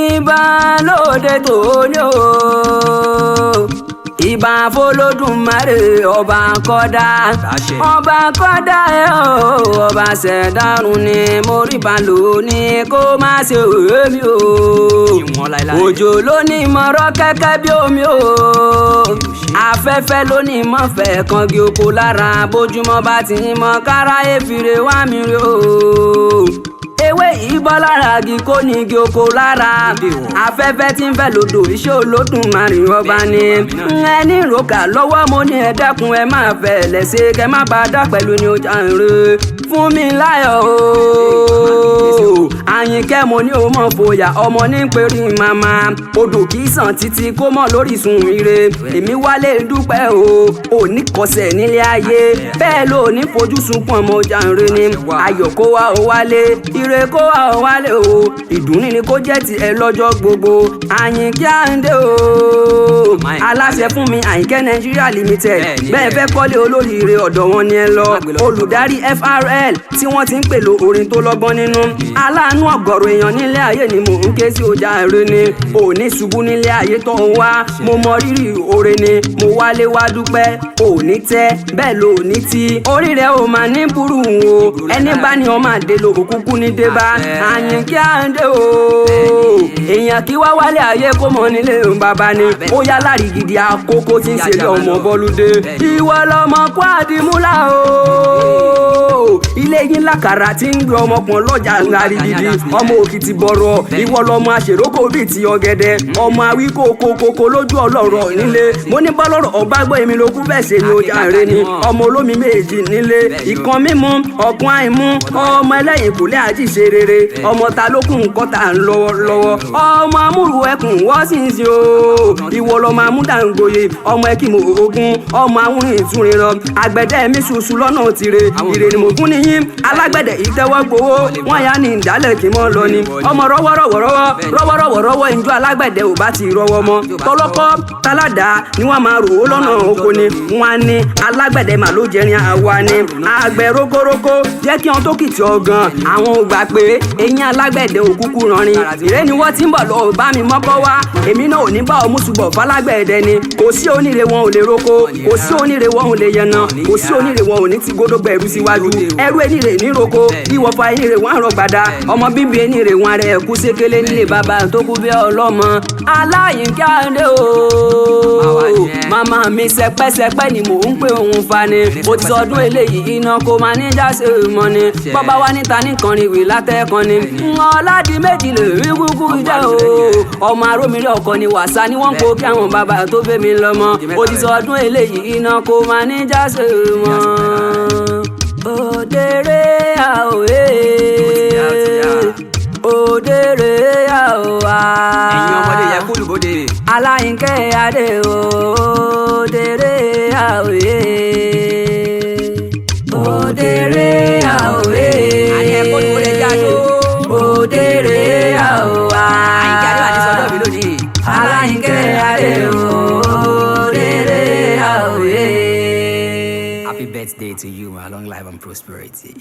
ìbálòdè tó ní o ìbà f'Olódùmarè ọba kọ́dá ọba kọ́dá ẹ̀ o ọba ṣẹ̀dárun ni mo rí balò ní kó má ṣe òwe mi o òjò ló ní mọ̀rọ̀ kẹ́kẹ́ bí omi o afẹ́fẹ́ ló ní mọ̀fẹ́ kangi oko lára bójúmọ́ bá ti ń mọ káráyé fìrè wá mi rí o ewé yìí bọ́ lára igi kó ní igi oko lára afẹ́fẹ́ tí ń fẹ́ lòdò iṣẹ́ Olódùmarè ọba ni ẹni ròkà lọ́wọ́ mo ní ẹ dákun ẹ máa fẹ́ lẹ́sẹ̀ kẹ má bá dá pẹ̀lú ní ọjà ń re fún mi láyọ̀ o Àyìnkẹ́ mo ní o mọ̀ fòyà ọmọ ní pẹ̀rí màmá odò kì í sàn títí kó mọ̀ lórísun ire èmi wálé dúpẹ́ o ò ní kọsẹ̀ nílé ayé bẹ́ẹ̀ ló ní fojú sunkún ọmọ ọjà ń re ni ayọ̀ kó wá o wálé ire kó wá o wálé o ìdùnnú ni kó jẹ́ ti ẹ lọ́jọ́ gbogbo Àyìnkẹ́ Àyìndé o aláṣẹ fún mi Àyìnkẹ́ Nigeria Limited bẹ́ẹ̀ fẹ́ kọ́lé olóríire ọ̀dọ̀ wọn ni ẹ lọ olùdarí FRL tí wọ́n ti ń pèlò orin tó lọ́gbọ́n nínú aláàánú ọ̀gọ̀rọ̀ èèyàn nílé ayé ni mò ń ké sí ọjà èrè ni òní ṣubú nílé ayé tó ń wá mo mọ rírì oore ni mo wálé wá dúpẹ́ òní tẹ́ bẹ́ẹ̀ ló ní tí orí rẹ̀ ò máa ní burú o ẹni bá ní ọmọ àdèlò òkúkú ní débá Àyìnkẹ́ Àyìndé o èèyàn kí wá wálé ayé kó mọ nílé bàbá ni ó yá Lárìgìdì Akoko tí ń ṣeré ọmọ bọ́lúdé ìwọ lọmọ kó àdìmúlà o ilé yín lákàrà tí ń gbé ọmọkùnrin lọ́jà Arigidi ọmọ òkìtì bọ̀rọ̀ ìwọ lọmọ àṣèrókò bíi ti ọ̀gẹ̀dẹ̀ ọmọ àwí kòkòkò lójú ọlọ́rọ̀ nílé mo ní bọ́lọ́rọ̀ ọba gbọ́ èmi ló kú bẹ́ẹ̀ ṣe ni ọjà rẹ ni ọmọ olómi méjì nílé ìkan mímú ọ̀kan àìmú ọmọ ẹlẹ́yìn kùlẹ̀ àjíṣe rere ọmọ ta lókùn nǹkan tà ń lọ́wọ́ ọmọ amúrù ẹkùn wọ́n sì ń ṣe o ìwọ lọmọ amúdàngbòye ọmọ ẹkìmọ̀ ogun ọmọ awúrin ìtúrin lọ àgbẹ̀dẹ mi ṣùṣù lọ́nà tìrẹ ìrè ni mo gún níyìn alágbẹ̀dẹ ìtẹ́wọ́ gbowó wọ́n yá ní ìdálẹ̀ kí mọ́ lọ ni ọmọ rọ́wọ́rọ́wọ́ ìjọ alágbẹ̀dẹ ò bá ti rọwọ́ mọ́ tọlọ́kọ́ táládà ni wọ́n máa rò ó lọ́nà oko ni wọ́n ní alágbẹ̀dẹ mà ló jẹrin àwa ni àgbẹ̀ rókórókó jẹ́ kí wọ́n tó kìtì ọ̀gàn àwọn ò gbà pé eyín alágbẹ̀dẹ òkúkú ranrin ìrẹ́ ni wọ́n ti ń bọ̀ lọ bá mi mọ́kọ́ wá èmi náà ò ní bá ọmú ṣùgbọ́n falágbẹ̀dẹ ni kò sí oníre wọn ò lè roko kò sí oníre wọn ò lè yẹnà kò sí oníre wọn ò ní ti gódógbà ẹrú síwájú ẹrú eníre ní roko ìwọ̀fà eníre wọn àrọ̀ gbàdá ọmọ bíbí eníre wọn rẹ̀ kú sékélé nílé bàbá tó kú bí ọlọ́mọ Àyìnkẹ́ Àyìndé o màmá mi sẹpẹ́sẹpẹ́ ni mò ń pè òun fani ó ti sọdún eléyìí iná kó máa ní jáse mọ́ ni bọ́bá wa níta nìkan ni ìwé látẹ́kan ni ọ̀làdì méjì lè rí kúkú jẹ́ o ọmọ arómìnira ọkọ ni wàsá ni wọ́n kó kí àwọn bàbá tó bẹ́ mi lọ́mọ ó ti sọdún eléyìí iná kó máa ní jáse mọ́ òdèrè àwòrán òdèrè àwòrán ẹ̀yin ọmọdé yẹ kúlù bóde Àyìnkẹ́ Àyìndé òdèrè àwòrán òdèrè àwòrán àyẹ̀ kúlù bóde jáde òdèrè àwòrán Àyìnkẹ́ Àyìndé wà ní sọ́dọ̀ mi lónìí Àyìnkẹ́ Àyìndé òdèrè àwòrán. Happy birthday to you, long life and prosperity.